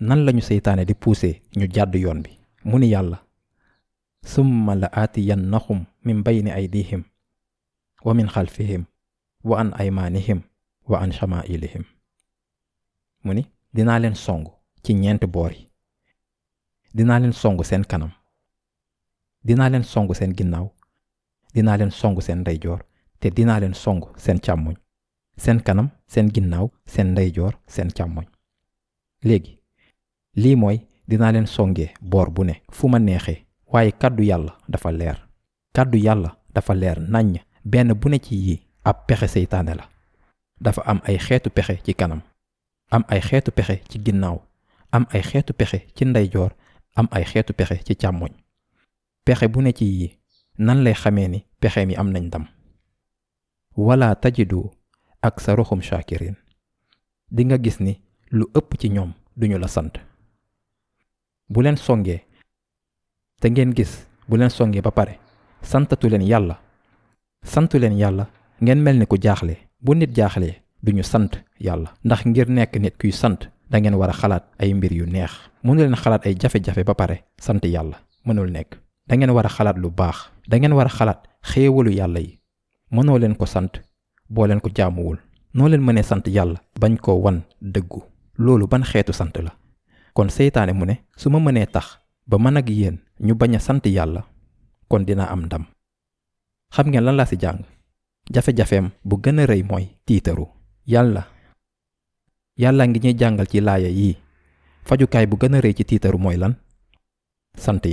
nan lañu seytaane di pousser ñu jàdd yoon bi mu ni yàlla summa la aatiyannahum min bayni aydihim wa min xalfihim wa an aymaanihim wa an shamaa'ilihim mu ni dinaa leen song ci ñeenti boor yi dinaa leen song seen kanam dinaa leen song seen ginnaaw dinaa leen song seen ndeyjoor te dinaa leen song seen càmmoñ seen kanam seen ginnaaw seen ndeyjoor seen càmmoñ léegi lii mooy dinaa leen songee boor bu ne fu ma neexee waaye kàddu yàlla dafa leer kàddu yàlla dafa leer naññ benn bu ne ci yii ab pexe seytaane la dafa am ay xeetu pexe ci kanam am ay xeetu pexe ci ginnaaw am ay xeetu pexe ci ndeyjoor am ay xeetu pexe ci càmmoñ pexe bu ne ci yii nan lay xamee ni pexe mi am nañ ndam wala tajidu aksaruhum shakirin di nga gis ni lu ëpp ci ñoom duñu la sant bu leen songee te ngeen gis bu leen songee ba pare santu leen yàlla ngeen mel ni ku jaaxle bu nit jaaxlee duñu sant yàlla ndax ngir nekk nit kuy sant da ngeen war a xalaat ay mbir yu neex mënu leen xalaat ay jafe-jafe ba pare sant yàlla mënul nekk da ngeen war a xalaat lu baax da ngeen war a xalaat xéewalu yàlla yi mënoo leen ko sant boo leen ko jaamuwul noo leen mënee sant yàlla bañ koo wan dëggu loolu ban xeetu sant la kon seytaane mu ne su ma mënee tax ba man ak yéen ñu bañ a sant yàlla kon dina am ndam xam ngeen lan laa ci jàng jafe-jafeem bu gën a rëy mooy tiitaru yàlla ngi ñuy jàngal ci laaya yii fajukaay bu gën a rëy ci tiitaru mooy lan sant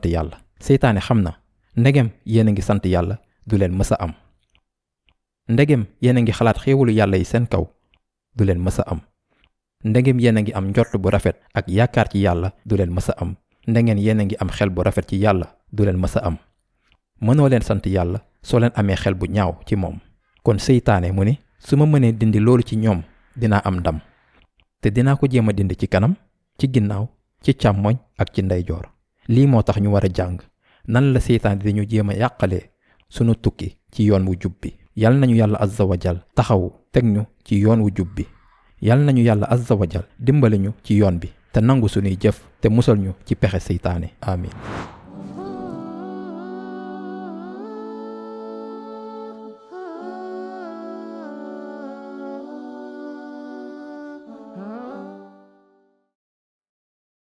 yàlla seytaane xam na ndegem yéen a ngi sant yàlla du leen mës a am ndegem yéen a ngi xalaat xéewalu yàlla yi seen kaw du leen mës a am ndegem yéen a ngi am njort bu rafet ak yaakaar ci yàlla du leen mës a am ndegem yéen a ngi am xel bu rafet ci yàlla du leen mës a am mënoo leen sant yàlla soo leen amee xel bu ñaaw ci moom kon seytaane mu ne su ma mënee dindi loolu ci ñoom dinaa am ndam te dinaa ko jéem a dindi ci kanam ci ginnaaw ci càmmoñ ak ci ndeyjoor lii moo tax ñu war a jàng nan la seytaane dañu jéem a yàqalee sunu tukki ci yoon wu jub bi yal nañu yàlla azza wa jal taxawu teg ñu ci yoon wu jub bi yal nañu yàlla azza wa jal dimbali ñu ci yoon bi te nangu sunuy jëf te musal ñu ci pexe seytaane amin